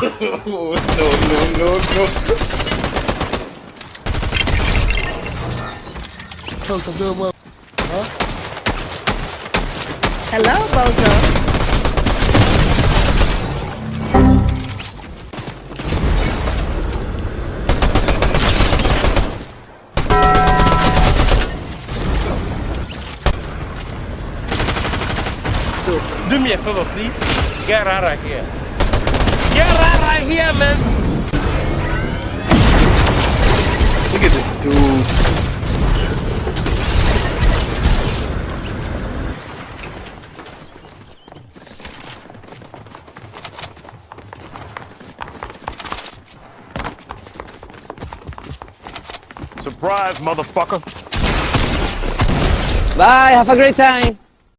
Oh, no, no, no, no. Took some good work. Huh? Hello, Bozo. Do me a favor, please. Get out of here. Get out of here, man. Look at this dude. Surprise, motherfucker. Bye, have a great time.